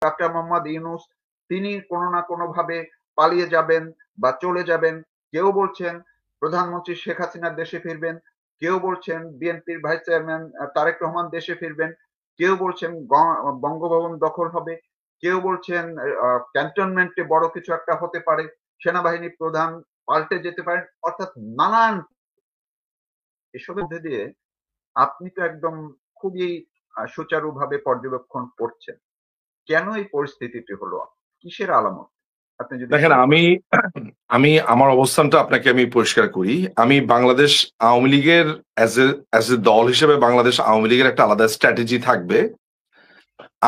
Doctor Mohammad Yunus তিনি কোনো না কোনো ভাবে পালিয়ে যাবেন বা চলে যাবেন। কেউ বলছেন প্রধানমন্ত্রী শেখ হাসিনা দেশে ফিরবেন, কেউ বলছেন বিএনপির ভাইস চেয়ারম্যান তারেক রহমান দেশে ফিরবেন, কেউ বলছেন বঙ্গভবন দখল হবে, কেউ বলছেন ক্যান্টনমেন্টে বড় কিছু একটা হতে পারে, সেনাবাহিনী প্রধান পাল্টে যেতে পারেন, অর্থাৎ নানান এসবের মধ্যে দিয়ে আপনি তো একদম খুবই সুচারুভাবে পর্যবেক্ষণ করছেন। কেন এই পরিস্থিতিটি হলো? কিসের আলামত? আপনি যদি দেখেন, আমি আমি আমার অবস্থানটা আপনাকে আমি পরিষ্কার করি। আমি বাংলাদেশ আওয়ামী লীগের অ্যাজ এ দল হিসেবে বাংলাদেশ আওয়ামী লীগের একটা আলাদা স্ট্র্যাটেজি থাকবে।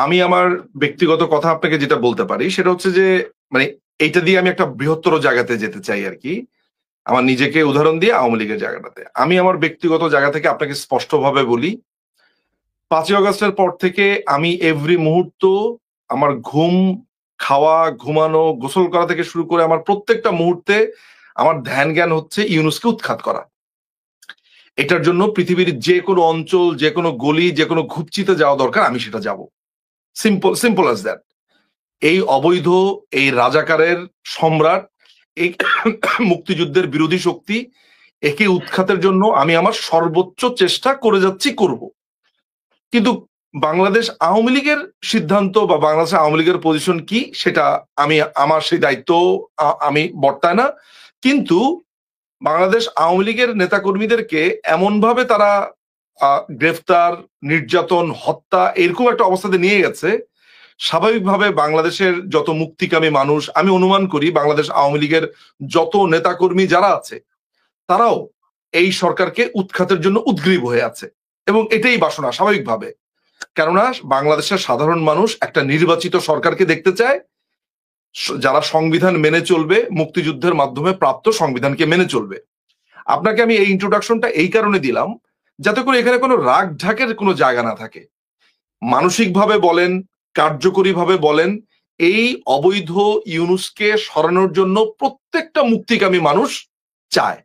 আমি আমার ব্যক্তিগত কথা আপনাকে যেটা বলতে পারি সেটা হচ্ছে যে মানে এইটা দিয়ে আমি একটা বৃহত্তর জায়গাতে যেতে চাই আর কি। আমার নিজেকে উদাহরণ দিয়ে আওয়ামী লীগের জায়গাটাতে আমি আমার ব্যক্তিগত জায়গা থেকে আপনাকে স্পষ্টভাবে বলি, 5ই আগস্টের পর থেকে আমি এভরি মুহূর্ত আমার ঘুম, খাওয়া, ঘুমানো, গোসল করা থেকে শুরু করে আমার প্রত্যেকটা মুহূর্তে আমার ধ্যান জ্ঞান হচ্ছে ইউনূসকে উৎখাত করা। এটার জন্য পৃথিবীর যে কোনো অঞ্চল, যে কোনো গলি, যে কোনো ঘুপচিতে যাওয়া দরকার, আমি সেটা যাব। Simple as that. এই অবৈধ, এই রাজাকারের সম্রাট, এই মুক্তিযুদ্ধের বিরোধী শক্তি, একে উৎখাতের জন্য আমি আমার সর্বোচ্চ চেষ্টা করে যাচ্ছি, করব। কিন্তু বাংলাদেশ আওয়ামী লীগের সিদ্ধান্ত বা বাংলাদেশ আওয়ামী লীগের পজিশন কি সেটা আমার সেই দায়িত্ব আমি বর্তায় না। কিন্তু বাংলাদেশ আওয়ামী লীগের নেতাকর্মীদেরকে এমন ভাবে তারা গ্রেফতার, নির্যাতন, হত্যা এরকম একটা অবস্থাতে নিয়ে গেছে, স্বাভাবিকভাবে বাংলাদেশের যত মুক্তিকামী মানুষ, আমি অনুমান করি বাংলাদেশ আওয়ামী লীগের যত নেতাকর্মী যারা আছে তারাও এই সরকারকে উৎখাতের জন্য উদ্গ্রীব হয়ে আছে, এবং এটাই বাসনা স্বাভাবিকভাবে। কেননা বাংলাদেশের সাধারণ মানুষ একটা নির্বাচিত সরকারকে দেখতে চায় যারা সংবিধান মেনে চলবে, মুক্তিযুদ্ধের মাধ্যমে প্রাপ্ত সংবিধানকে মেনে চলবে। আপনাকে আমি এই ইন্ট্রোডাকশনটা এই কারণে দিলাম যাতে করে এখানে কোনো রাগ ঢাকের কোনো জায়গা না থাকে। মানসিকভাবে বলেন, কার্যকরীভাবে বলেন, এই অবৈধ ইউনূসকে সরানোর জন্য প্রত্যেকটা মুক্তিকামী মানুষ চায়।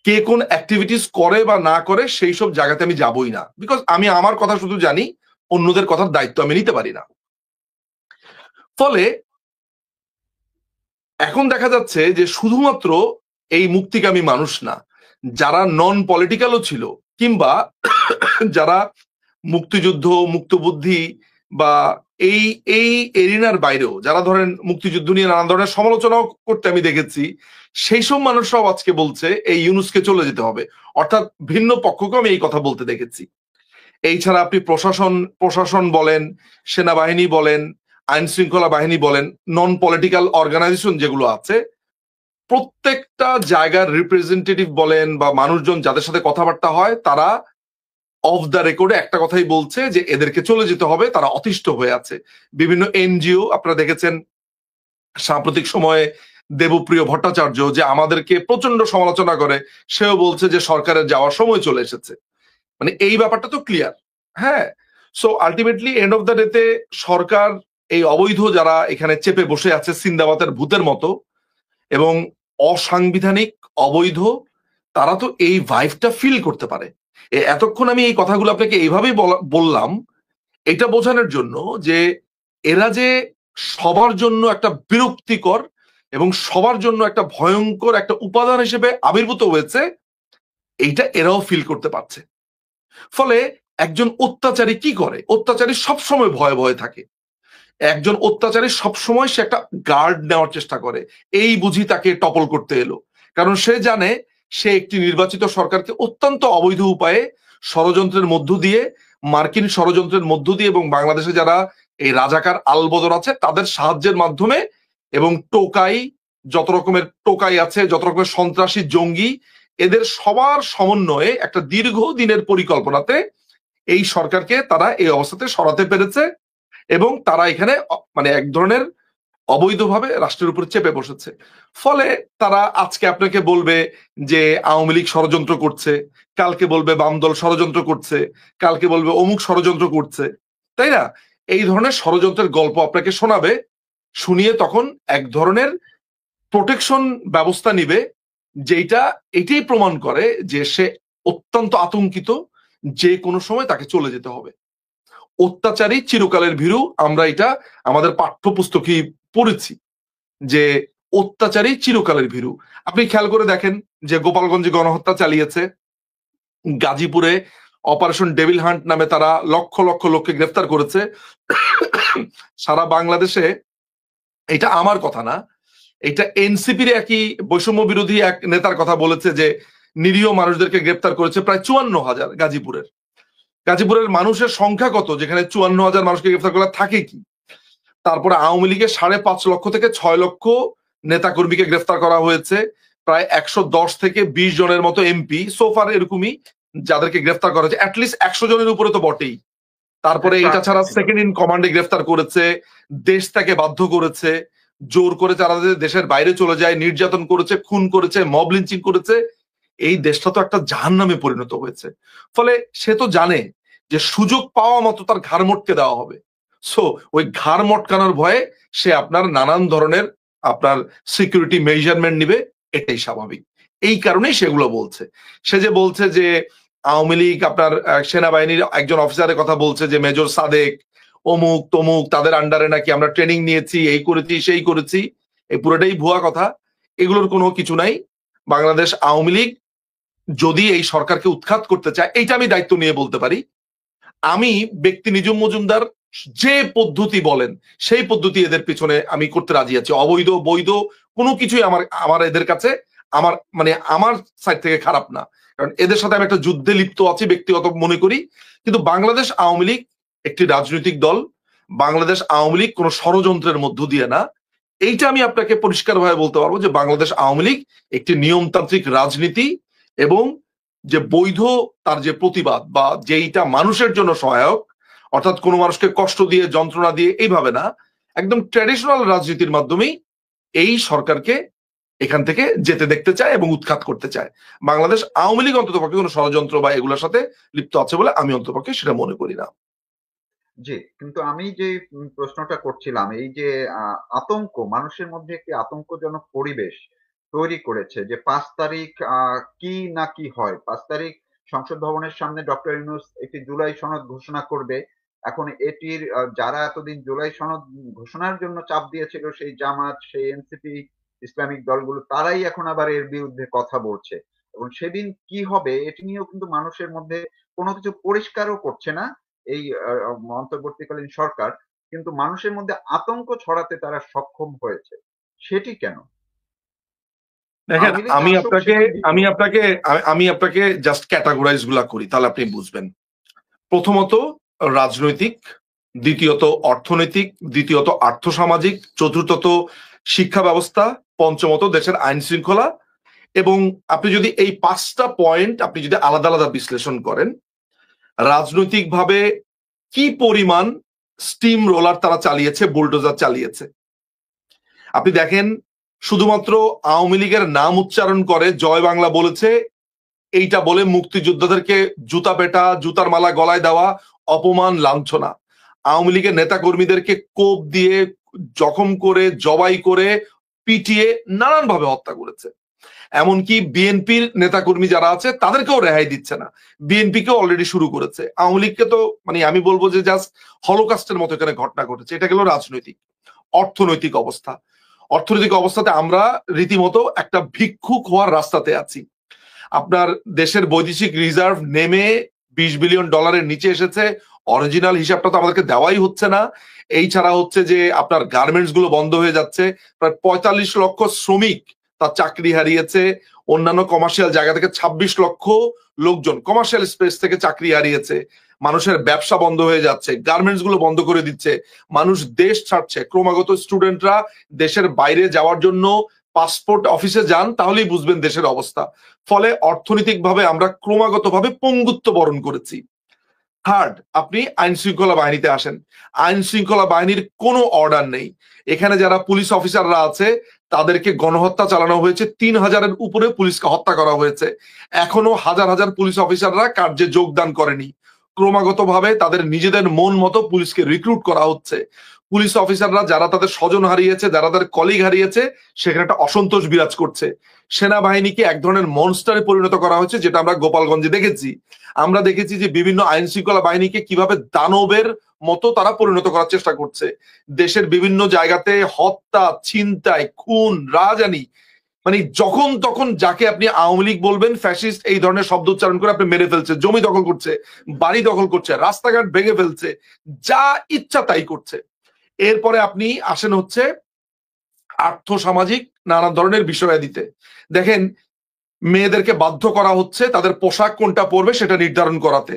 কে কোন অ্যাক্টিভিটিস করে বা না করে সেই সব জায়গাতে আমি যাবই না, বিকজ আমি আমার কথা শুধু জানি, অন্যদের কথার দায়িত্ব আমি নিতে পারি না। ফলে এখন দেখা যাচ্ছে যে শুধুমাত্র এই মুক্তিকামী মানুষ না, যারা নন পলিটিক্যালও ছিল কিংবা যারা মুক্তিযুদ্ধ, মুক্তবুদ্ধি বা এই এই এরিনার বাইরেও যারা ধরেন মুক্তিযুদ্ধ নিয়ে নানা ধরনের সমালোচনাও করতে আমি দেখেছি, সেই সব মানুষরাও আজকে বলছে এই ইউনূসকে চলে যেতে হবে। অর্থাৎ ভিন্ন পক্ষকে আমি এই কথা বলতে দেখেছি। এই ছাড়া আপনি প্রশাসন বলেন, সেনাবাহিনী বলেন, আইন শৃঙ্খলা বাহিনী বলেন, নন পলিটিক্যাল অর্গানাইজেশন যেগুলো আছে, প্রত্যেকটা জায়গার রিপ্রেজেন্টেটিভ বলেন বা মানুষজন যাদের সাথে কথাবার্তা হয়, তারা অফ দ্য রেকর্ডে একটা কথাই বলছে যে এদেরকে চলে যেতে হবে, তারা অতিষ্ঠ হয়ে আছে। বিভিন্ন এনজিও আপনারা দেখেছেন সাম্প্রতিক সময়ে দেবপ্রিয় ভট্টাচার্য যে আমাদেরকে প্রচন্ড সমালোচনা করে, সেও বলছে যে সরকারের যাওয়ার সময় চলে এসেছে। মানে এই ব্যাপারটা তো ক্লিয়ার। হ্যাঁ, so ultimately end of the ডেতে সরকার এই অবৈধ যারা এখানে চেপে বসে আছে সিন্দাবাদের ভূতের মতো এবং অসাংবিধানিক, অবৈধ, তারা তো এই ভাইভটা ফিল করতে পারে। এতক্ষণ আমি এই কথাগুলো আপনাকে এইভাবেই বললাম এটা বোঝানোর জন্য যে এরা যে সবার জন্য একটা বিরক্তিকর এবং সবার জন্য একটা ভয়ঙ্কর একটা উপাদান হিসেবে আবির্ভূত হয়েছে, এইটা এরাও ফিল করতে পারছে। ফলে একজন অত্যাচারী কি করে? অত্যাচারী সবসময় ভয়ে ভয়ে থাকে। একজন অত্যাচারী সবসময় সে একটা গার্ড নেওয়ার চেষ্টা করে, এই বুঝি তাকে টপল করতে এলো। কারণ সে জানে সে একটি নির্বাচিত সরকারকে অত্যন্ত অবৈধ উপায়ে ষড়যন্ত্রের মধ্য দিয়ে, মার্কিন ষড়যন্ত্রের মধ্য দিয়ে এবং বাংলাদেশে যারা এই রাজাকার আলবদর আছে তাদের সাহায্যের মাধ্যমে এবং টোকাই, যত রকমের টোকাই আছে, যত রকমের সন্ত্রাসী, জঙ্গি, এদের সবার সমন্বয়ে একটা দীর্ঘ দিনের পরিকল্পনাতে এই সরকারকে তারা এই অবস্থাতে সরাতে পেরেছে এবং তারা এখানে মানে এক ধরনের অবৈধভাবে রাষ্ট্রের উপর চেপে বসেছে। ফলে তারা আজকে আপনাকে বলবে যে আওয়ামী লীগ ষড়যন্ত্র করছে, কালকে বলবে বাম দল ষড়যন্ত্র করছে, কালকে বলবে অমুক ষড়যন্ত্র করছে, তাই না? এই ধরনের ষড়যন্ত্রের গল্প আপনাকে শোনাবে, শুনিয়ে তখন এক ধরনের প্রোটেকশন ব্যবস্থা নিবে, যেটা এটাই প্রমাণ করে যে সে অত্যন্ত আতঙ্কিত, যে কোনো সময় তাকে চলে যেতে হবে। অত্যাচারী চিরকালের ভীরু, আমরা এটা আমাদের পাঠ্যপুস্তকেই পড়েছি যে অত্যাচারী চিরকালের ভীরু। আপনি খেয়াল করে দেখেন যে গোপালগঞ্জে গণহত্যা চালিয়েছে, গাজীপুরে অপারেশন ডেভিল হান্ট নামে তারা লক্ষ লক্ষ লোককে গ্রেফতার করেছে। সারা বাংলাদেশে, এটা আমার কথা না, এটা এনসিপির একই বৈষম্য বিরোধী এক নেতার কথা বলেছে যে নিরীহ মানুষদেরকে গ্রেফতার করেছে প্রায় 54,000। গাজীপুরের মানুষের সংখ্যা কত যেখানে 54,000 মানুষকে গ্রেফতার করা থাকে কি? তারপরে আওয়ামী লীগের 5.5 লক্ষ থেকে 6 লক্ষ নেতা কর্মীকে গ্রেফতার করা হয়েছে, প্রায় 110 থেকে 20 জনের মতো এমপি সোফার এরকমই যাদেরকে গ্রেফতার করা হয়েছে, অ্যাটলিস্ট 100 জনের উপরে তো বটেই। তারপরে এটা ছাড়া সেকেন্ড ইন কমান্ডে গ্রেফতার করেছে, দেশ থেকে বাধ্য করেছে, জোর করে তারা দেশের বাইরে চলে যায়, নির্যাতন করেছে, খুন করেছে, মব লিঞ্চিং করেছে। এই দেশটা তো একটা জাহান্নামে পরিণত হয়েছে। ফলে সে তো জানে যে সুযোগ পাওয়া মতো তার ঘাড় মটকে দেওয়া হবে। সো ওই ঘাড় মটকানোর ভয়ে সে আপনার নানান ধরনের আপনার সিকিউরিটি মেজারমেন্ট নিবে, এটাই স্বাভাবিক। এই কারণেই সেগুলো বলছে। সে যে বলছে যে আওয়ামী লীগ আপনার সেনাবাহিনীর একজন অফিসারের কথা বলছে যে মেজর সাদেক অমুক তমুক, তাদের আন্ডারে নাকি আমরা ট্রেনিং নিয়েছি, এই করেছি সেই করেছি, এই পুরোটাই ভুয়া কথা। এগুলোর কোনো কিছু নাই। বাংলাদেশ আওয়ামী লীগ যদি এই সরকারকে উৎখাত করতে চায়, এইটা আমি দায়িত্ব নিয়ে বলতে পারি। আমি ব্যক্তি নিজুম মজুমদার যে পদ্ধতি বলেন সেই পদ্ধতি এদের পিছনে আমি করতে রাজি আছি। অবৈধ বৈধ কোনো কিছুই আমার এদের কাছে আমার সাইড থেকে খারাপ না, কারণ এদের সাথে আমি একটা যুদ্ধে লিপ্ত আছি ব্যক্তিগত মনে করি। কিন্তু বাংলাদেশ আওয়ামী লীগ একটি রাজনৈতিক দল, বাংলাদেশ আওয়ামী লীগ কোনো ষড়যন্ত্রের মধ্য দিয়ে না। এইটা আমি আপনাকে পরিষ্কারভাবে বলতে পারবো যে বাংলাদেশ আওয়ামী লীগ একটি নিয়মতান্ত্রিক রাজনীতি, এবং যে বৈধ তার যে প্রতিবাদ বা যেইটা মানুষের জন্য সহায়ক, অর্থাৎ কোনো মানুষকে কষ্ট দিয়ে যন্ত্রণা দিয়ে এইভাবে না, একদম ট্র্যাডিশনাল রাজনীতির মাধ্যমেই এই সরকারকে এখান থেকে যেতে দেখতে চায় এবং উৎখাত করতে চায়। বাংলাদেশ আওয়ামী লীগ অন্ততপক্ষে কোনো ষড়যন্ত্র বা এগুলোর সাথে লিপ্ত আছে বলে আমি অন্ততপক্ষে সেটা মনে করি না। জি, কিন্তু আমি যে প্রশ্নটা করছিলাম, এই যে আতঙ্ক, মানুষের মধ্যে একটি আতঙ্কজনক পরিবেশ তৈরি করেছে যে 5 তারিখ কি না কি হয়। 5 তারিখ সংসদ ভবনের সামনে ডক্টর ইউনূস একটি জুলাই সনদ ঘোষণা করবে। এখন এটির যারা এতদিন জুলাই সনদ ঘোষণার জন্য চাপ দিয়েছিল, সেই জামাত, সেই এনসিপি, ইসলামিক দলগুলো, তারাই এখন আবার এর বিরুদ্ধে কথা বলছে। এবং সেদিন কি হবে এটি নিয়েও কিন্তু মানুষের মধ্যে কোনো কিছু পরিষ্কারও করছে না এই অন্তর্বর্তীকালীন সরকার, কিন্তু মানুষের মধ্যে আতঙ্ক ছড়াতে তারা সক্ষম হয়েছে। সেটি কেন? দেখেন, আমি আপনাকে জাস্ট ক্যাটাগরাইজ গুলা করি, তাহলে আপনি বুঝবেন। প্রথমত রাজনৈতিক, দ্বিতীয়ত অর্থনৈতিক, দ্বিতীয়ত আর্থসামাজিক, চতুর্থত শিক্ষা ব্যবস্থা, পঞ্চমত দেশের আইন শৃঙ্খলা। এবং আপনি যদি এই 5টা পয়েন্ট আপনি যদি আলাদা আলাদা বিশ্লেষণ করেন, রাজনৈতিকভাবে কি পরিমাণ স্টিম রোলার তারা চালিয়েছে, বুলডোজার চালিয়েছে। আপনি দেখেন, শুধুমাত্র আওয়ামী লীগের নাম উচ্চারণ করে জয় বাংলা বলেছে, এইটা বলে মুক্তিযোদ্ধাদেরকে জুতা পেটা, জুতার মালা গলায় দেওয়া, অপমান, লাঞ্ছনা। আওয়ামী লীগের নেতা কর্মীদেরকে কোপ দিয়ে, জখম করে, জবাই করে, পিটিয়ে নানান ভাবে হত্যা করেছে। এমনকি বিএনপির নেতাকর্মী যারা আছে তাদেরকেও রেহাই দিচ্ছে না। বিএনপিকেও অলরেডি শুরু করেছে। আওয়ামী লীগকে তো আমি বলবো যে জাস্ট হলোকাস্টের মতো এখানে ঘটনা ঘটেছে। এটা গেল রাজনৈতিক। অর্থনৈতিক অবস্থাতে আমরা রীতিমতো একটা ভিক্ষুক হওয়ার রাস্তাতে আছি। আপনার দেশের বৈদেশিক রিজার্ভ নেমে $20 বিলিয়ন নিচে এসেছে। অরিজিনাল হিসাবটা তো আমাদেরকে দেওয়াই হচ্ছে না। এই ছাড়া হচ্ছে যে আপনার গার্মেন্টস গুলো বন্ধ হয়ে যাচ্ছে। প্রায় 45 লক্ষ শ্রমিক তার চাকরি হারিয়েছে। অন্যান্য কমার্শিয়াল জায়গা থেকে 26 লক্ষ লোকজন কমার্শিয়াল স্পেস থেকে চাকরি হারিয়েছে। মানুষের ব্যবসা বন্ধ হয়ে যাচ্ছে, গার্মেন্টস গুলো বন্ধ করে দিচ্ছে, মানুষ দেশ ছাড়ছে ক্রমাগত। স্টুডেন্টরা দেশের বাইরে যাওয়ার জন্য পাসপোর্ট অফিসে যান, তাহলেই বুঝবেন দেশের অবস্থা। ফলে অর্থনৈতিকভাবে আমরা ক্রমাগতভাবে পঙ্গুত্ব বরণ করেছি। থার্ড, আপনি আইন শৃঙ্খলা বাহিনীতে আসেন। আইন শৃঙ্খলা বাহিনীর কোনো অর্ডার নেই। এখানে যারা পুলিশ অফিসাররা আছে তাদেরকে গণহত্যা চালানো হয়েছে, 3000-এর উপরে পুলিশকে হত্যা করা হয়েছে। এখনো হাজার হাজার পুলিশ অফিসাররা কার্যে যোগদান করেনি। ক্রমাগতভাবে তাদের নিজেদের মন মতো পুলিশকে রিক্রুট করা হচ্ছে। পুলিশ অফিসাররা যারা তাদের স্বজন হারিয়েছে, যারা তাদের কলিগ হারিয়েছে, সেখানে একটা অসন্তোষ বিরাজ করছে। সেনাবাহিনীকে এক ধরনের মনস্টারে পরিণত করা হয়েছে, যেটা আমরা গোপালগঞ্জে দেখেছি। আমরা দেখেছি যে বিভিন্ন আইন শৃঙ্খলা বাহিনীকে কিভাবে দানবের মতো তারা পরিণত করার চেষ্টা করছে। দেশের বিভিন্ন জায়গাতে হত্যা, ছিনতাই, খুন, রাজধানী, মানে যখন তখন যাকে আপনি আওয়ামী লীগ বলবেন, ফ্যাসিস্ট এই ধরনের শব্দ উচ্চারণ করে আপনি মেরে ফেলছে, জমি দখল করছে, বাড়ি দখল করছে, রাস্তাঘাট ভেঙে ফেলছে, যা ইচ্ছা তাই করছে। এরপরে আপনি আসেন হচ্ছে আর্থসামাজিক নানা ধরনের বিষয়াদিতে। দেখেন, মেয়েদেরকে বাধ্য করা হচ্ছে তাদের পোশাক কোনটা পরবে সেটা নির্ধারণ করাতে।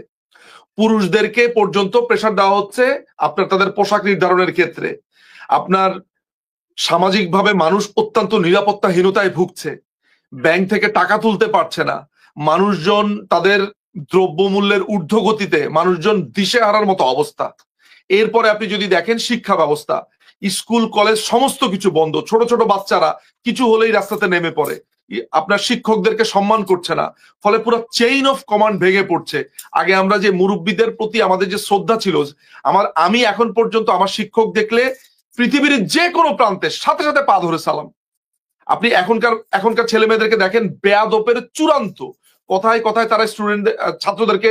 পুরুষদেরকে পর্যন্ত প্রেসার দেওয়া হচ্ছে আপনার তাদের পোশাক নির্ধারণের ক্ষেত্রে। আপনার সামাজিকভাবে মানুষ অত্যন্ত নিরাপত্তাহীনতায় ভুগছে, ব্যাংক থেকে টাকা তুলতে পারছে না, মানুষজন তাদের দ্রব্যমূল্যের ঊর্ধ্বগতিতে মানুষজন দিশেহারার মতো অবস্থা। এরপরে আপনি যদি দেখেন শিক্ষা ব্যবস্থা, স্কুল কলেজ সমস্ত কিছু বন্ধ, ছোট ছোট বাচ্চারা কিছু হলেই রাস্তাতে নেমে পড়ে, আপনার শিক্ষকদেরকে সম্মান করছে না, ফলে পুরো চেইন অফ কমান্ড ভেঙে পড়ছে। আগে আমরা যে মুরব্বীদের প্রতি আমাদের যে শ্রদ্ধা ছিল, আমি এখন পর্যন্ত আমার শিক্ষক দেখলে পৃথিবীর যে কোনো প্রান্তে সাথে সাথে পা ধরে সালাম। আপনি এখনকার ছেলে মেয়েদেরকে দেখেন বেয়াদপের চূড়ান্ত, কথায় কথায় তারা ছাত্রদেরকে,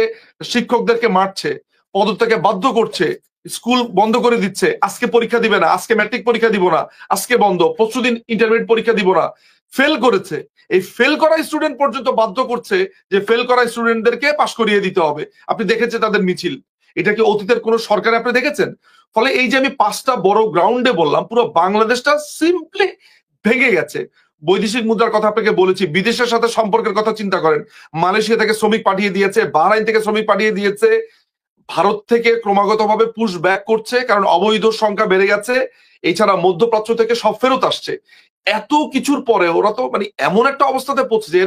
শিক্ষকদেরকে মারছে, পদত্যাগে বাধ্য করছে, স্কুল বন্ধ করে দিচ্ছে, আজকে পরীক্ষা দিবে না, আজকে ম্যাট্রিক পরীক্ষা দিব না, আজকে বন্ধ, পরশুদিন ইন্টারমিডিয়েট পরীক্ষা দিব না। ফেল করেছে, এই ফেল করা স্টুডেন্ট পর্যন্ত বাধ্য করছে যে ফেল করা স্টুডেন্টদেরকে পাশ করিয়ে দিতে হবে। আপনি দেখেছেন তাদের মিছিল, এটা কি অতীতের কোন সরকারে আপনি দেখেছেন? ফলে এই যে আমি 5টা বড় গ্রাউন্ডে বললাম, পুরো বাংলাদেশটা সিম্পলি ভেঙে গেছে। বৈদেশিক মুদ্রার কথা আপনাকে বলেছি, বিদেশের সাথে সম্পর্কের কথা চিন্তা করেন। মালয়েশিয়া থেকে শ্রমিক পাঠিয়ে দিয়েছে, বাহরাইন থেকে শ্রমিক পাঠিয়ে দিয়েছে, ভারত থেকে ক্রমাগতভাবে পুশ ব্যাক করছে কারণ অবৈধ সংখ্যা বেড়ে গেছে, এছাড়া মধ্যপ্রাচ্য থেকে সব ফেরত আসছে। এত কিছুর পরে ওরা তো মানে এমন একটা অবস্থাতে পৌঁছেছে,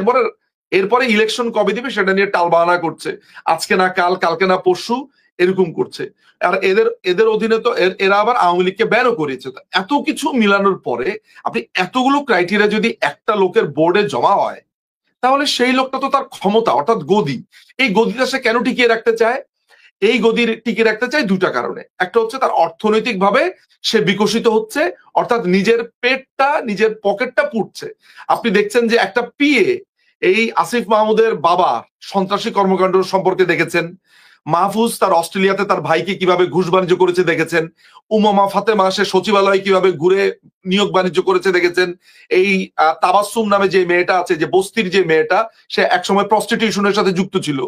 এরপরে ইলেকশন কবে দিবে সেটা নিয়ে টালবাহানা করছে, আজকে না কাল, কালকে না পরশু, এরকম করছে। আর এদের অধীনে তো এরা আবার আওয়ামী লীগকে ব্যানও করেছে। এত কিছু মিলানোর পরে আপনি এতগুলো ক্রাইটেরিয়া যদি একটা লোকের বোর্ডে জমা হয়, তাহলে সেই লোকটা তো তার ক্ষমতা অর্থাৎ গদি, এই গদিটা সে কেন টিকিয়ে রাখতে চায়? এই গদির টিকে রাখতে চাই 2টা কারণে। একটা হচ্ছে তার অর্থনৈতিকভাবে সে বিকশিত হচ্ছে, অর্থাৎ নিজের পেটটা, নিজের পকেটটা পুড়ছে। আপনি দেখছেন যে একটা পিএ, এই আসিফ মাহমুদের বাবা সন্ত্রাসী কর্মকাণ্ড সম্পর্কে দেখেছেন, মাহফুজ তার অস্ট্রেলিয়াতে তার ভাইকে কিভাবে ঘুষ বাণিজ্য করেছে দেখেছেন, উমামা ফাতেমা সে সচিবালয়ে কিভাবে ঘুরে নিয়োগ বাণিজ্য করেছে দেখেছেন, এই তাবাসসুম নামে যে মেয়েটা আছে, যে বস্তির যে মেয়েটা, সে একসময় প্রস্টিটিউশনের সাথে যুক্ত ছিল,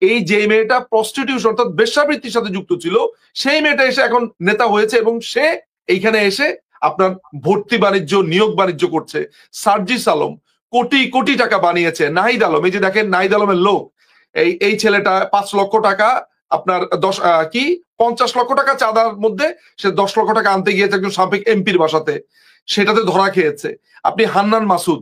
এই যে মেয়েটা প্রস্টিটিউশন অর্থাৎ বেশ্যাবৃত্তির সাথে যুক্ত ছিল, সেই মেয়েটা এসে এখন নেতা হয়েছে এবং সে এইখানে এসে আপনার ভর্তি বাণিজ্য, নিয়োগ বাণিজ্য করছে। সার্জিস আলম কোটি কোটি টাকা বানিয়েছে। নাহিদ আলম, এই যে দেখেন নাহিদ আলমের লোক, এই ছেলেটা 5 লক্ষ টাকা আপনার 50 লক্ষ টাকা চাঁদার মধ্যে সে 10 লক্ষ টাকা আনতে গিয়েছে একজন সাবেক এমপির বাসাতে, সেটাতে ধরা খেয়েছে। আপনি হান্নান মাসুদ,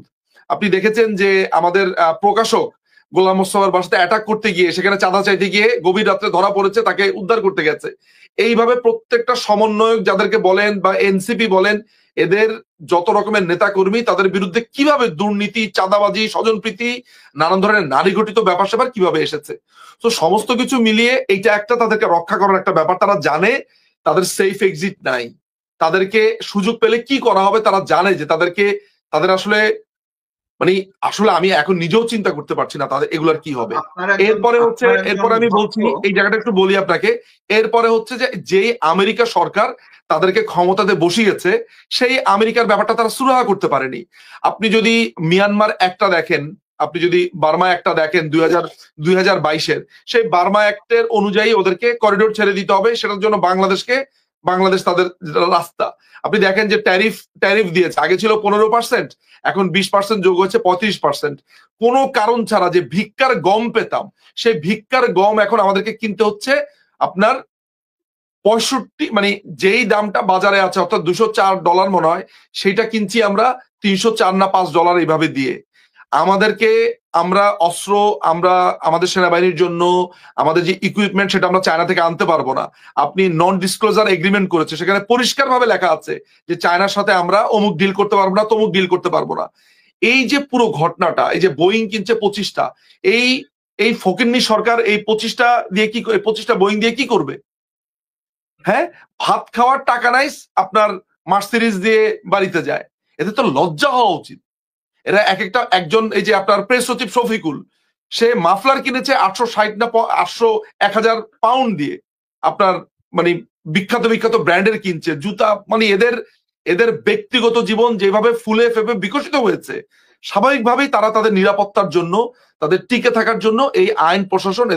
আপনি দেখেছেন যে আমাদের প্রকাশক গোলাম মোস্তফার বাসাতে অ্যাটাক করতে গিয়ে, সেখানে চাঁদা চাইতে গিয়ে গভীর রাত্রে ধরা পড়েছে, তাকে উদ্ধার করতে গেছে। এইভাবে প্রত্যেকটা সমন্বয়ক যাদেরকে বলেন বা এনসিপি বলেন, এদের যত রকমের নেতা কর্মী, তাদের বিরুদ্ধে কিভাবে দুর্নীতি, চাঁদাবাজি, স্বজনপ্রীতি, নানান ধরনের নারী ঘটিত ব্যাপার স্যাপার কিভাবে এসেছে। তো সমস্ত কিছু মিলিয়ে এইটা একটা তাদেরকে রক্ষা করার একটা ব্যাপার। তারা জানে তাদের সেফ এক্সিট নাই, তাদেরকে সুযোগ পেলে কি করা হবে তারা জানে, যে তাদের আসলে মানে আসলে আমি এখন নিজেও চিন্তা করতে পারছি না তাদের এগুলার কি হবে। এরপরে আমি বলছি, এই জায়গাটা একটু বলি আপনাকে, এরপরে হচ্ছে যে যেই আমেরিকা সরকার তাদেরকে ক্ষমতাতে বসিয়েছে, সেই আমেরিকার ব্যাপারটা তারা সুরাহা করতে পারেনি। আপনি যদি মিয়ানমার একটা দেখেন, আপনি যদি বার্মা একটা দেখেন 2022-এর, সেই বার্মা অ্যাক্টের অনুযায়ী ওদেরকে করিডোর ছেড়ে দিতে হবে, সেটার জন্য বাংলাদেশ তাদের রাস্তা। আপনি দেখেন যে ট্যারিফ দিয়েছে, আগে ছিল 15%, এখন 20% যোগ হয়েছে 35%। কোনো কারণ ছাড়া যে ভিক্ষার গম পেতাম, সেই ভিক্ষার গম এখন আমাদেরকে কিনতে হচ্ছে আপনার 65, মানে যেই দামটা বাজারে আছে অর্থাৎ $204 মনে হয়, সেইটা কিনছি আমরা $304 না $5 এইভাবে দিয়ে। আমরা অস্ত্র, আমরা আমাদের সেনাবাহিনীর জন্য আমাদের যে ইকুইপমেন্ট সেটা আমরা চায়না থেকে আনতে পারবো না। আপনি নন ডিসক্লোজার এগ্রিমেন্ট করেছে, সেখানে পরিষ্কার ভাবে লেখা আছে যে চায়নার সাথে আমরা অমুক ডিল করতে পারবো না, তমুক ডিল করতে পারবো না। এই যে পুরো ঘটনাটা, এই যে বোয়িং কিনছে 25টা, এই ফকিন্নি সরকার এই 25টা বোয়িং দিয়ে কি করবে? হ্যাঁ, ভাত খাওয়ার টাকা নাই, আপনার মার্সিডিজ দিয়ে বাড়িতে যায়। এতে তো লজ্জা হওয়া উচিত। এরা একজন, এই যে আপনার প্রেস সচিব শফিকুল, সে মাফলার কিনেছে 860 না 1000 পাউন্ড দিয়ে, আপনার মানে বিখ্যাত বিখ্যাত ব্র্যান্ডের কিনছে জুতা, মানে এদের এদের ব্যক্তিগত জীবন যেভাবে ফুলে ফেপে বিকশিত হয়েছে, স্বাভাবিকভাবেই তারা তাদের নিরাপত্তার জন্য, তাদের টিকে থাকার জন্য এই আইন প্রশাসন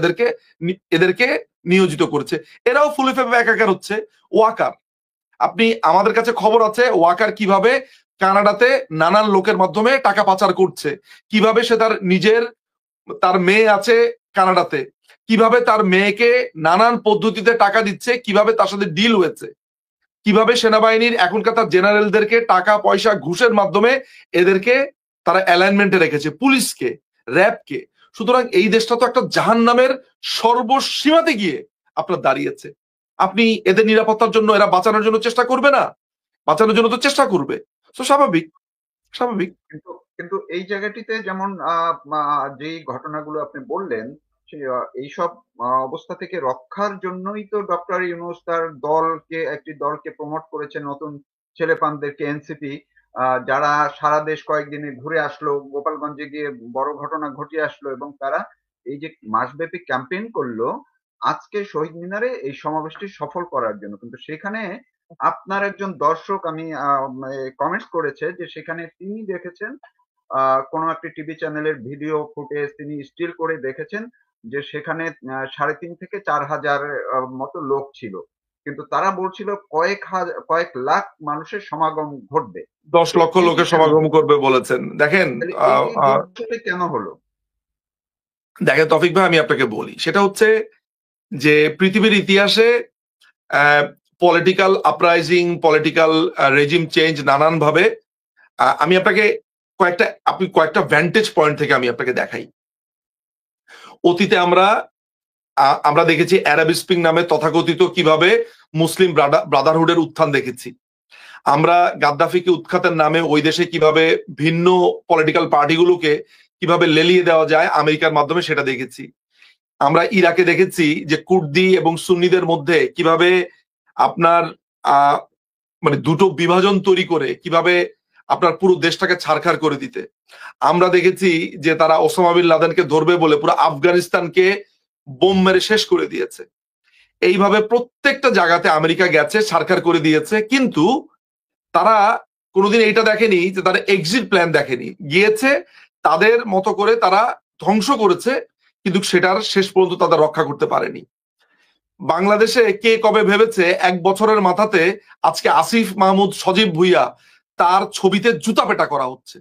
এদেরকে নিয়োজিত করেছে। এরাও ফুলে ফেপে একাকার হচ্ছে। ওয়াকার, আপনি, আমাদের কাছে খবর আছে ওয়াকার কিভাবে কানাডাতে নানান লোকের মাধ্যমে টাকা পাচার করছে, কিভাবে সে তার মেয়ে আছে কানাডাতে, কিভাবে তার মেয়েকে নানান পদ্ধতিতে টাকা দিচ্ছে, কিভাবে তার সাথে ডিল হয়েছে, কিভাবে সেনাবাহিনীর এখনকার তার জেনারেলদেরকে টাকা পয়সা ঘুষের মাধ্যমে এদেরকে তারা অ্যালাইনমেন্টে রেখেছে, পুলিশকে, র্যাবকে। সুতরাং এই দেশটা তো একটা জাহান্নামের সর্বসীমাতে গিয়ে আপনার দাঁড়িয়েছে। আপনি এদের নিরাপত্তার জন্য, এরা বাঁচানোর জন্য চেষ্টা করবে না? বাঁচানোর জন্য তো চেষ্টা করবে। তো স্বাভাবিক, স্বাভাবিক। কিন্তু কিন্তু এই জায়গাটিতে যেমন যেই ঘটনাগুলো আপনি বললেন, এইসব অবস্থা থেকে রক্ষার জন্যই তো ডক্টর ইউনূস তার একটি দলকে প্রমোট করেছে, নতুন ছেলেপানদেরকে, এনসিপি, যারা সারা দেশ কয়েকদিনে ঘুরে আসলো, গোপালগঞ্জে গিয়ে বড় ঘটনা ঘটিয়ে আসলো, এবং তারা এই যে মাসব্যাপী ক্যাম্পেইন করলো আজকে শহীদ মিনারে এই সমাবেশটি সফল করার জন্য। কিন্তু সেখানে আপনার একজন দর্শক আমি কমেন্টস করেছে যে সেখানে তিনি দেখেছেন কোনো একটি টিভি চ্যানেলের ভিডিও ফুটেজ তিনি স্টিল করে দেখেছেন যে সেখানে ৩.৫ থেকে ৪,০০০ মতো লোক ছিল, কিন্তু তারা বলছিল কয়েক লাখ মানুষের সমাগম ঘটবে। 10 লক্ষ এইটি লোকের কেন সমাগম হলো? করবে বলেছেন। দেখেন, তাহলে এইটি ভবিষ্যতে কেন হলো? দেখেন তফিক ভাই, আমি আপনাকে বলি, সেটা হচ্ছে যে পৃথিবীর ইতিহাসে political uprising, political regime change নানান ভাবে, আমি আপনাকে কয়েকটা ভ্যান্টেজ পয়েন্ট থেকে আমি আপনাকে দেখাই। অতীতে আমরা দেখেছি অ্যারাব স্প্রিং নামে তথাকথিত কিভাবে মুসলিম ব্রাদারহুডের উত্থান দেখেছি। আমরা গাদ্দাফিকে উৎখাতের নামে ওই দেশে কিভাবে ভিন্ন পলিটিক্যাল পার্টিগুলোকে কিভাবে লেলিয়ে দেওয়া যায় আমেরিকার মাধ্যমে, সেটা দেখেছি। আমরা ইরাকে দেখেছি যে কুর্দি এবং সুন্নিদের মধ্যে কিভাবে আপনার মানে দুটো বিভাজন তৈরি করে কিভাবে আপনার পুরো দেশটাকে ছারখার করে দিতে। আমরা দেখেছি যে তারা ওসামা বিন লাদেনকে ধরবে বলে পুরো আফগানিস্তানকে বোম মেরে শেষ করে দিয়েছে। এইভাবে প্রত্যেকটা জায়গাতে আমেরিকা গেছে, ছারখার করে দিয়েছে, কিন্তু তারা কোনোদিন এইটা দেখেনি যে তারা এক্সিট প্ল্যান দেখেনি, গিয়েছে তাদের মতো করে তারা ধ্বংস করেছে, কিন্তু সেটার শেষ পর্যন্ত তাদের রক্ষা করতে পারেনি। বাংলাদেশে কে কবে ভেবেছে 1 বছরের মাথাতে আজকে আসিফ মাহমুদ, সজীব ভুইয়া, তার ছবিতে জুতা পেটা করা হচ্ছে।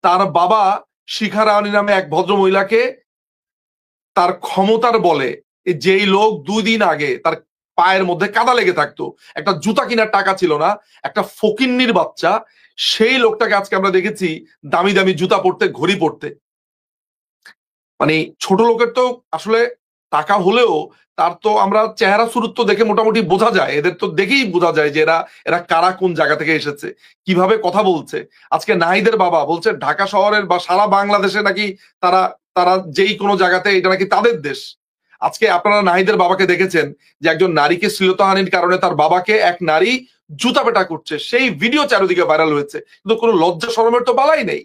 তার বাবা শিখা রানী নামে এক ভদ্র মহিলাকে তার ক্ষমতার বলে, যেই লোক 2 দিন আগে তার পায়ের মধ্যে কাদা লেগে থাকতো, একটা জুতা কেনার টাকা ছিল না, একটা ফকিন্নির বাচ্চা, সেই লোকটাকে আজকে আমরা দেখেছি দামি দামি জুতা পরতে, ঘড়ি পরতে। মানে ছোট লোকের তো আসলে টাকা হলেও তার তো আমরা চেহারা সুরুত্ব দেখে মোটামুটি বোঝা যায়, এদের তো দেখেই বোঝা যায় যে এরা এরা কারা, কোন জায়গা থেকে এসেছে, কিভাবে কথা বলছে। আজকে নাহিদের বাবা বলছে ঢাকা শহরের বা সারা বাংলাদেশে নাকি তারা তারা যেই কোনো জায়গাতে এটা নাকি তাদের দেশ। আজকে আপনারা নাহিদের বাবাকে দেখেছেন যে একজন নারীকে শ্লীলতাহানির কারণে তার বাবাকে এক নারী জুতা পেটা করছে, সেই ভিডিও চারিদিকে ভাইরাল হয়েছে, কিন্তু কোনো লজ্জা শরমের তো বালাই নেই।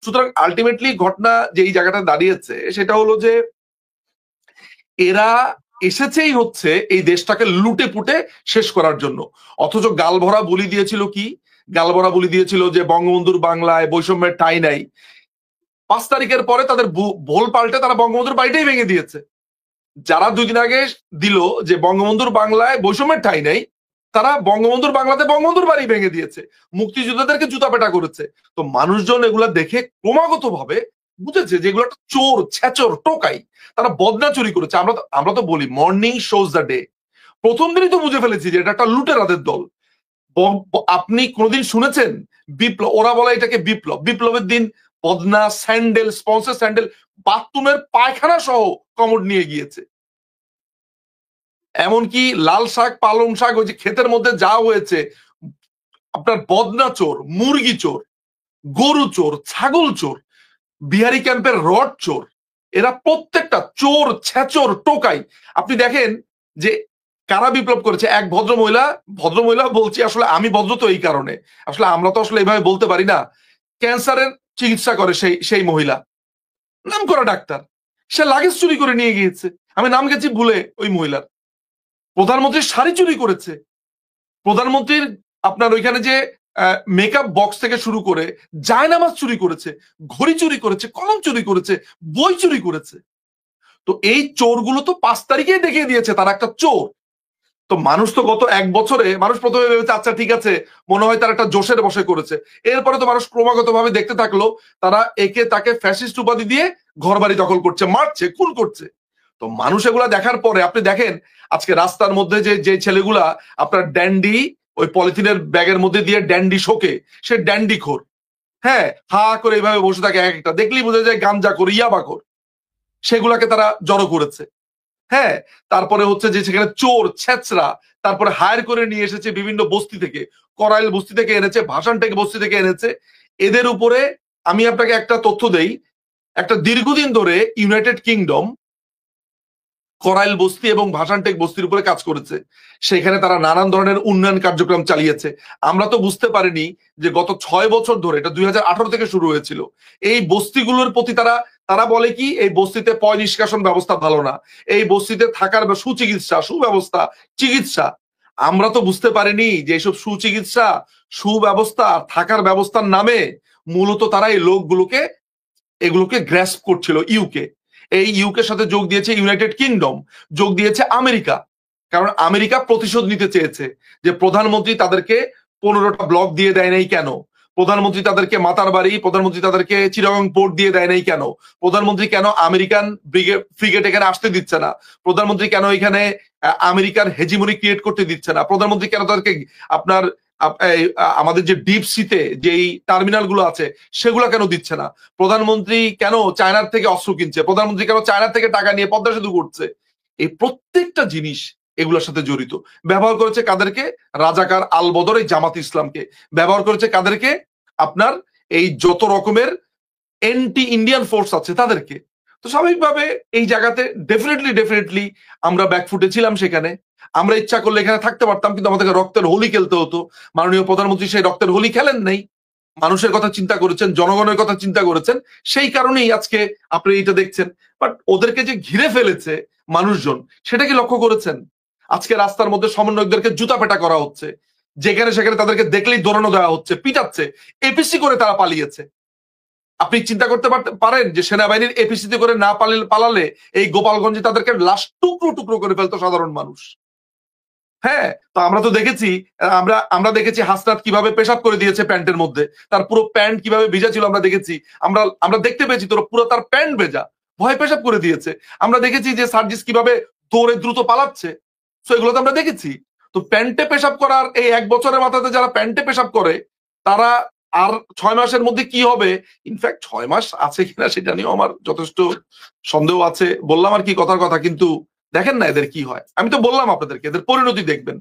সুতরাং আলটিমেটলি ঘটনা যে এই জায়গাটা দাঁড়িয়েছে সেটা হলো যে এরা এসেছেই হচ্ছে এই দেশটাকে লুটে পুটে শেষ করার জন্য। অথচ গালভরা বলি দিয়েছিল কি? গালভরা বলি দিয়েছিল যে বঙ্গবন্ধুর বাংলায় বৈষম্যের ঠাঁই নাই। 5 তারিখের পরে তাদের ভোল পাল্টে তারা বঙ্গবন্ধুর বাড়িটাই ভেঙে দিয়েছে। যারা 2 দিন আগে দিল যে বঙ্গবন্ধুর বাংলায় বৈষম্যের ঠাঁই নাই, তারা বঙ্গবন্ধুর বাংলাতে বঙ্গবন্ধুর বাড়ি ভেঙে দিয়েছে, মুক্তিযোদ্ধাদেরকে জুতা পেটা করেছে। তো মানুষজন এগুলা দেখে ক্রমাগত ভাবে বুঝেছে যে এগুলো একটা চোর, ছেচর, টোকাই, তারা বদনা চুরি করেছে। আমরা তো বলি মর্নিং শোজ দ্য ডে। প্রথম দিনই তো বুঝে ফেলেছি যে এটা একটা লুটেরাদের দল। আপনি কোনোদিন শুনেছেন বিপ্লব? ওরা বলে এটাকে বিপ্লব। বিপ্লবের দিন বদনা স্যান্ডেল, স্পন্সর স্যান্ডেল, বাথরুমের পায়খানা সহ কমোড নিয়ে গিয়েছে। এমনকি লাল শাক, পালং শাক, ওই যে ক্ষেতের মধ্যে যা হয়েছে, আপনার বদনা চোর, মুরগি চোর, গরু চোর, ছাগল চোর, বিহারি ক্যাম্পের রড চোর, এরা প্রত্যেকটা চোর, ছেচর, টোকাই। আপনি দেখেন যে কারা বিপ্লব করেছে। এক ভদ্রমহিলা বলছি, আসলে আমি ভদ্র তো এই কারণে, আসলে আমরা তো আসলে এইভাবে বলতে পারি না, ক্যান্সারের চিকিৎসা করে সেই মহিলা, নাম করা ডাক্তার, সে লাগেজ চুরি করে নিয়ে গিয়েছে। আমি নাম গেছি ভুলে ওই মহিলার। প্রধানমন্ত্রীর শাড়ি চুরি করেছে, প্রধানমন্ত্রীর আপনার ওইখানে যে মেকআপ বক্স থেকে শুরু করে জায়নামাজ চুরি করেছে, ঘড়ি চুরি করেছে, কলম চুরি করেছে, বই চুরি করেছে। তো এই চোরগুলো তো 5 তারিখেই দেখিয়ে দিয়েছে তারা একটা চোর। তো মানুষ তো গত 1 বছরে মানুষ প্রথমে ভেবেছে আচ্ছা ঠিক আছে মনে হয় তার একটা জোশের বসে করেছে, এরপরে তো মানুষ ক্রমাগত ভাবে দেখতে থাকলো তারা একে তাকে ফ্যাসিস্ট উপাধি দিয়ে ঘর বাড়ি দখল করছে, মারছে, খুন করছে। তো মানুষ এগুলা দেখার পরে আপনি দেখেন আজকে রাস্তার মধ্যে যে যে ছেলেগুলা আপনার ড্যান্ডি ওই পলিথিনের ব্যাগের মধ্যে দিয়ে ড্যান্ডি শোকে, সে ড্যান্ডি খোর, হ্যাঁ, হা করে এইভাবে বসে থাকে, এক একটা দেখলেই বোঝা যায় গাঞ্জা খোর, ইয়াবা খোর, সেগুলাকে তারা জড়ো করেছে। হ্যাঁ, তারপরে হচ্ছে যে সেখানে চোর ছেচরা তারপরে হায়ার করে নিয়ে এসেছে বিভিন্ন বস্তি থেকে, করাইল বস্তি থেকে এনেছে, ভাষান থেকে বস্তি থেকে এনেছে। এদের উপরে আমি আপনাকে একটা তথ্য দেই, একটা দীর্ঘদিন ধরে ইউনাইটেড কিংডম করাইল বস্তি এবং ভাষানটেক বস্তির উপরে কাজ করেছে, সেখানে তারা নানান ধরনের উন্নয়ন কার্যক্রম চালিয়েছে। আমরা তো বুঝতে পারিনি যে গত 6 বছর ধরে, এটা 2018 থেকে শুরু হয়েছিল, এই বস্তিগুলোর প্রতি তারা তারা বলে কি এই বস্তিতে পয় নিষ্কাশন ব্যবস্থা ভালো না, এই বস্তিতে থাকার সুচিকিৎসা সুব্যবস্থা চিকিৎসা, আমরা তো বুঝতে পারিনি যে এইসব সুচিকিৎসা সুব্যবস্থা থাকার ব্যবস্থার নামে মূলত তারা এই লোকগুলোকে এগুলোকে গ্র্যাস্প করছিল ইউকে। এই ইউকের সাথে যোগ দিয়েছে ইউনাইটেড কিংডম, যোগ দিয়েছে আমেরিকা। কারণ আমেরিকা প্রতিশোধ নিতে চেয়েছে যে প্রধানমন্ত্রী তাদেরকে 15টা ব্লক দিয়ে দেয় নাই কেন, প্রধানমন্ত্রী তাদেরকে মাতার বাড়ি, প্রধানমন্ত্রী তাদেরকে চিটাগং পোর্ট দিয়ে দেয় নাই কেন, প্রধানমন্ত্রী কেন আমেরিকান ফ্রিগেট এখানে আসতে দিচ্ছে না, প্রধানমন্ত্রী কেন এখানে আমেরিকার হেজিমনি ক্রিয়েট করতে দিচ্ছে না, প্রধানমন্ত্রী কেন তাদেরকে আপনার আমাদের যে ডিপ সিতে যেই টার্মিনাল গুলো আছে সেগুলো কেন দিচ্ছে না, প্রধানমন্ত্রী কেন চায়নার থেকে অস্ত্র কিনছে, প্রধানমন্ত্রী কেন চায়নার থেকে টাকা নিয়ে পদ্মা সেতু করছে। এই প্রত্যেকটা জিনিস এগুলোর সাথে জড়িত। ব্যবহার করেছে কাদেরকে? রাজাকার আলবদর এই জামাত ইসলামকে। ব্যবহার করেছে কাদেরকে? আপনার এই যত রকমের এন্টি ইন্ডিয়ান ফোর্স আছে তাদেরকে। তো স্বাভাবিকভাবে এই জায়গাতে ডেফিনেটলি আমরা ব্যাকফুটে ছিলাম। সেখানে আমরা ইচ্ছা করলে এখানে থাকতে পারতাম, কিন্তু আমাদেরকে রক্তের হোলি খেলতে হতো। মাননীয় প্রধানমন্ত্রী সেই রক্তের হোলি খেলেন নাই, মানুষের কথা চিন্তা করেছেন, জনগণের কথা চিন্তা করেছেন, সেই কারণেই আজকে আপনি এটা দেখছেন। বাট ওদেরকে যে ঘিরে ফেলেছে মানুষজন, সেটা কি লক্ষ্য করেছেন? আজকে রাস্তার মধ্যে সমন্বয়কদেরকে জুতা পেটা করা হচ্ছে, যেখানে সেখানে তাদেরকে দেখলেই দৌড়ানো দেওয়া হচ্ছে, পিটাচ্ছে, এপিসি করে তারা পালিয়েছে। আপনি চিন্তা করতে পারেন যে সেনাবাহিনীর এপিসিতে করে না পালালে এই গোপালগঞ্জে তাদেরকে লাশ টুকরো টুকরো করে ফেলতো সাধারণ মানুষ। হ্যাঁ, তো আমরা তো দেখেছি, আমরা দেখেছি হাসনাত কিভাবে পেশাব করে দিয়েছে প্যান্টের মধ্যে, তার পুরো প্যান্ট কিভাবে ভিজা ছিল আমরা দেখেছি। আমরা দেখতে পেয়েছি তোর পুরো তার প্যান্ট ভেজা, ভয় পেশাব করে দিয়েছে। আমরা দেখেছি যে সার্জিস কিভাবে দৌড়ে দ্রুত পালাচ্ছে, তো এগুলো তো আমরা দেখেছি। তো প্যান্টে পেশাব করার এই 1 বছরের মাথাতে যারা প্যান্টে পেশাব করে তারা আর 6 মাসের মধ্যে কি হবে, ইনফ্যাক্ট 6 মাস আছে কিনা সেটা নিয়েও আমার যথেষ্ট সন্দেহ আছে। বললাম আর কি কথার কথা, কিন্তু দেখেন না এদের কি হয়। আমি তো বললাম আপনাদেরকে এদের পরিণতি দেখবেন।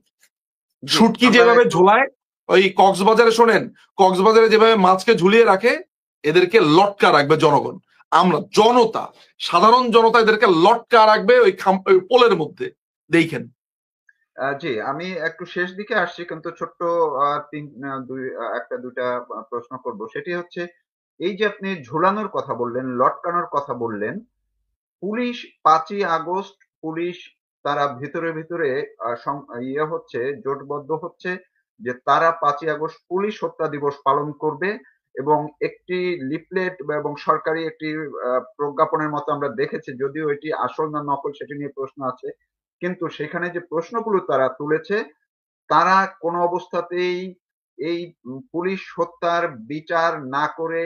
শুটকি যেভাবে ঝোলায় ওই কক্সবাজারে, শোনেন, কক্সবাজারে যেভাবে মাছকে ঝুলিয়ে রাখে, এদেরকে লটকা রাখবে জনগণ। আমরা জনতা, সাধারণ জনতা এদেরকে লটকা রাখবে ওই পোলের মধ্যে, দেখেন। জি, আমি একটু শেষ দিকে আসছি, কিন্তু ছোট্ট একটা দুইটা প্রশ্ন করব। সেটি হচ্ছে, এই যে আপনি ঝুলানোর কথা বললেন, লটকানোর কথা বললেন, পুলিশ 5ই আগস্ট পুলিশ তারা ভিতরে ভিতরে ইয়ে হচ্ছে, জোটবদ্ধ হচ্ছে যে তারা 5ই আগস্ট পুলিশ হত্যা দিবস পালন করবে, এবং একটি লিফলেট এবং সরকারি একটি প্রজ্ঞাপনের মতো আমরা দেখেছি, যদিও এটি আসল না নকল সেটি নিয়ে প্রশ্ন আছে, কিন্তু সেখানে যে প্রশ্নগুলো তারা তুলেছে, তারা কোনো অবস্থাতেই এই পুলিশ হত্যার বিচার না করে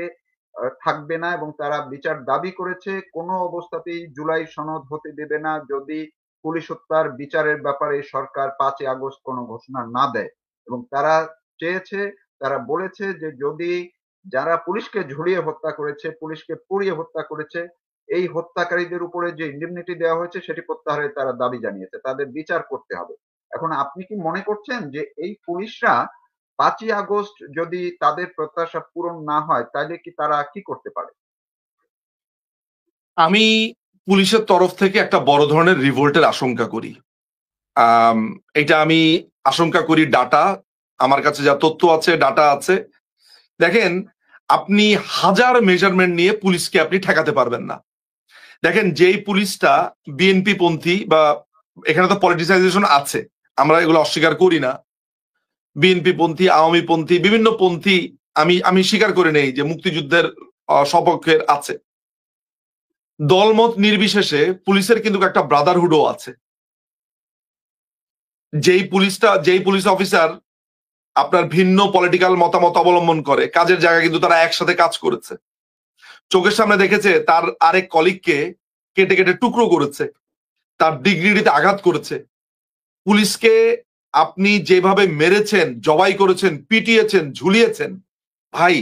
থাকবে না, এবং তারা বিচার দাবি করেছে। কোনো অবস্থাতেই জুলাই সনদ হতে দেবে না যদি পুলিশ হত্যার বিচারের ব্যাপারে সরকার 5ই আগস্ট কোনো ঘোষণা না দেয়। এবং তারা চেয়েছে, তারা বলেছে যে যদি যারা পুলিশকে ঝুলিয়ে হত্যা করেছে, পুলিশকে পুড়িয়ে হত্যা করেছে, এই হত্যাকারীদের উপরে যে ইন্ডেমনিটি দেওয়া হয়েছে সেটি প্রত্যাহারের তারা দাবি জানিয়েছে, তাদের বিচার করতে হবে। এখন আপনি কি মনে করছেন যে এই পুলিশরা 5ই আগস্ট যদি তাদের প্রত্যাশা পূরণ না হয় তাহলে কি তারা কি করতে পারে? আমি পুলিশের তরফ থেকে একটা বড় ধরনের রিভোল্টের আশঙ্কা করি। এটা আমি আশঙ্কা করি, ডাটা আমার কাছে যা তথ্য আছে, ডাটা আছে। দেখেন, আপনি হাজার মেজারমেন্ট নিয়ে পুলিশকে আপনি ঠেকাতে পারবেন না। দেখেন, যেই পুলিশটা বিএনপি পন্থী বা এখানে তো পলিটিসাইজেশন আছে, আমরা এগুলো অস্বীকার করি না। বিএনপি পন্থী, আওয়ামী পন্থী, বিভিন্ন পন্থী, আমি স্বীকার করে নেই যে মুক্তিযুদ্ধের সপক্ষের আছে। দলমত নির্বিশেষে পুলিশের কিন্তু একটা ব্রাদারহুডও আছে। যেই পুলিশ অফিসার আপনার ভিন্ন পলিটিক্যাল মতামত অবলম্বন করে, কাজের জায়গায় কিন্তু তারা একসাথে কাজ করেছে, চোখের সামনে দেখেছে তার আরেক কলিগকে কেটে কেটে টুকরো করেছে, তার ডিগনিটিতে আঘাত করেছে। পুলিশকে আপনি যেভাবে মেরেছেন, জবাই করেছেন, পিটিয়েছেন, ঝুলিয়েছেন, ভাই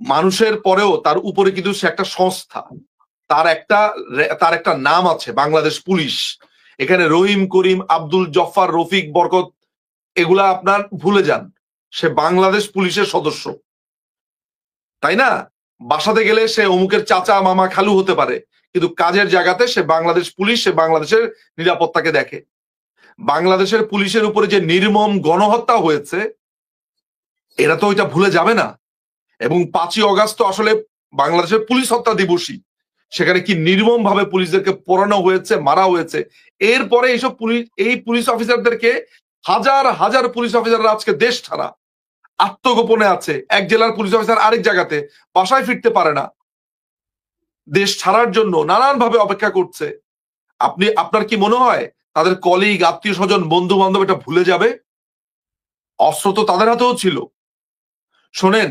মানুষের পরেও তার উপরে কিন্তু সে একটা সংস্থা, তার একটা নাম আছে, বাংলাদেশ পুলিশ। এখানে রহিম, করিম, আব্দুল, জফার, রফিক, বরকত এগুলা আপনার ভুলে যান, সে বাংলাদেশ পুলিশের সদস্য, তাই না? বাসাতে গেলে সে অমুকের চাচা, মামা, খালু হতে পারে, কিন্তু কাজের জায়গাতে সে বাংলাদেশ পুলিশ, সে বাংলাদেশের নিরাপত্তাকে দেখে। বাংলাদেশের পুলিশের উপরে যে নির্মম গণহত্যা হয়েছে, এরা তো ওইটা ভুলে যাবে না। এবং 5ই অগাস্ট তো আসলে বাংলাদেশের পুলিশ হত্যা দিবসই, সেখানে কি নির্মম ভাবে পুলিশদেরকে পোড়ানো হয়েছে, মারা হয়েছে। এরপরে এই পুলিশ অফিসারদেরকে হাজার হাজার পুলিশ অফিসাররা আজকে দেশ ছাড়া, আত্মগোপনে আছে। এক জেলার পুলিশ অফিসার আরেক জায়গাতে বাসায় ফিরতে পারে না, দেশ ছাড়ার জন্য নানান ভাবে অপেক্ষা করছে। আপনার কি মনে হয় তাদের কলিগ, আত্মীয় স্বজন, বন্ধু বান্ধব এটা ভুলে যাবে? অস্ত্র তো তাদের হাতেও ছিল। শোনেন,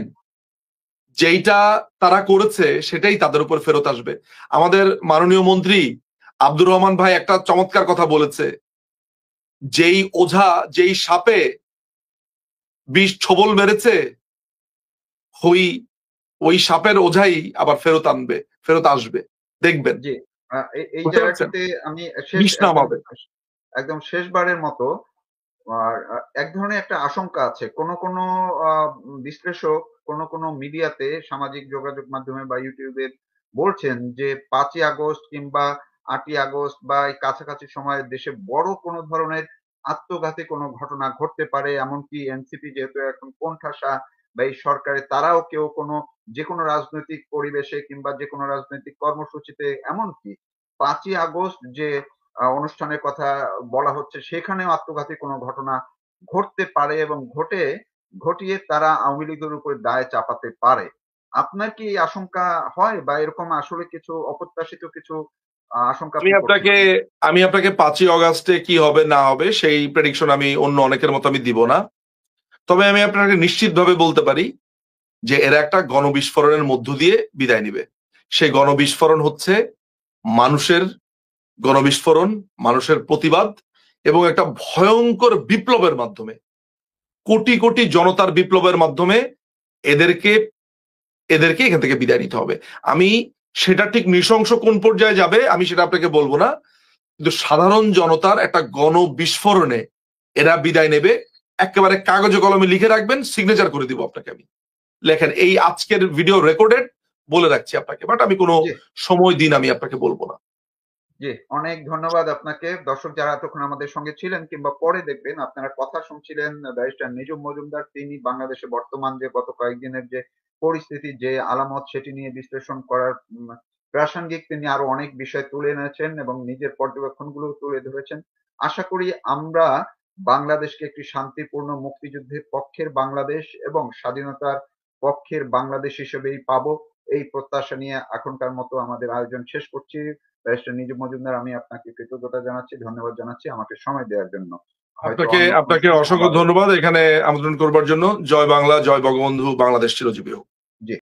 যেইটা তারা করেছে সেটাই তাদের উপর ফেরত আসবে। আমাদের মাননীয় মন্ত্রী আব্দুর রহমান ভাই একটা চমৎকার কথা বলেছে, যেই ওঝা, যেই সাপে বিষ ছোবল মেরেছে, ওই ওই সাপের ওঝাই আবার ফেরত আসবে, দেখবেন। জি, এই বুঝতে পারছেন? জায়গাটিতে আমি বিষ নামাবে। একদম শেষবারের মতো আর এক ধরনের একটা আশঙ্কা আছে। কোন বিশ্লেষক কোন মিডিয়াতে, সামাজিক যোগাযোগ মাধ্যমে বা ইউটিউবে বলছেন যে 5ই আগস্ট কিংবা 8ই আগস্ট বা এই কাছাকাছি সময়ে দেশে বড় কোনো ধরনের আত্মঘাতী কোনো ঘটনা ঘটতে পারে। এমনকি এনসিপি যেহেতু এখন কোণঠাসা বা এই সরকারে, তারাও কেউ যেকোনো রাজনৈতিক পরিবেশে কিংবা যেকোনো রাজনৈতিক কর্মসূচিতে, এমনকি 5ই আগস্ট যে অনুষ্ঠানের কথা বলা হচ্ছে সেখানেও আত্মঘাতী কোনো ঘটনা ঘটতে পারে এবং ঘটিয়ে তারা আওয়ামী লীগের উপর দায় চাপাতে পারে। আপনার কি এই আশঙ্কা হয় বা এরকম আসলে কিছু অপ্রত্যাশিত কিছু আশঙ্কা আমি আপনি করছেন? আপনাকে আমি আপনাকে 5ই অগাস্টে কি হবে না হবে সেই প্রেডিকশন আমি অন্য অনেকের মতো আমি দিব না। তবে আমি আপনাকে নিশ্চিতভাবে বলতে পারি যে এরা একটা গণবিস্ফোরণের মধ্য দিয়ে বিদায় নিবে। সেই গণবিস্ফোরণ হচ্ছে মানুষের গণবিস্ফোরণ, মানুষের প্রতিবাদ এবং একটা ভয়ঙ্কর বিপ্লবের মাধ্যমে, কোটি কোটি জনতার বিপ্লবের মাধ্যমে এদেরকে এদেরকে এখান থেকে বিদায় নিতে হবে। আমি সেটা ঠিক নৃশংস কোন পর্যায়ে যাবে আমি সেটা আপনাকে বলবো না, কিন্তু সাধারণ জনতার একটা গণবিস্ফোরণে এরা বিদায় নেবে। একেবারে কাগজে কলমে লিখে রাখবেন, সিগনেচার করে দিব আপনাকে আমি। লেখেন, এই আজকের ভিডিও রেকর্ডেড, বলে রাখছি আপনাকে, বাট আমি কোনো জি, সময় দিন আমি আপনাকে বলবো না। জি, অনেক ধন্যবাদ আপনাকে। দর্শক যারা এতক্ষণ আমাদের সঙ্গে ছিলেন কিংবা পরে দেখবেন, আপনারা কথা শুনছিলেন ব্যারিস্টার নিজুম মজুমদার। তিনি বাংলাদেশে বর্তমান যে গত কয়েকদিনের যে পরিস্থিতি, যে আলামত, সেটি নিয়ে বিশ্লেষণ করার প্রাসঙ্গিক তিনি আরো অনেক বিষয় তুলে এনেছেন এবং নিজের পর্যবেক্ষণগুলো তুলে ধরেছেন। আশা করি আমরা বাংলাদেশকে একটি শান্তিপূর্ণ মুক্তিযুদ্ধের পক্ষের বাংলাদেশ এবং স্বাধীনতার পক্ষের বাংলাদেশ হিসেবেই পাবো। এই প্রত্যাশা নিয়ে এখনকার মতো আমাদের আয়োজন শেষ করছি। ব্যারিস্টার নিজুম মজুমদার, আমি আপনাকে কৃতজ্ঞতা জানাচ্ছি, ধন্যবাদ জানাচ্ছি আমাকে সময় দেওয়ার জন্য। হয়তো আপনাকে অন্য কোনো আপনাকে সময় অসংখ্য আবার। ধন্যবাদ এখানে আমন্ত্রণ করবার জন্য। জয় বাংলা, জয় বঙ্গবন্ধু, বাংলাদেশ চিরজীবী হোক। জি।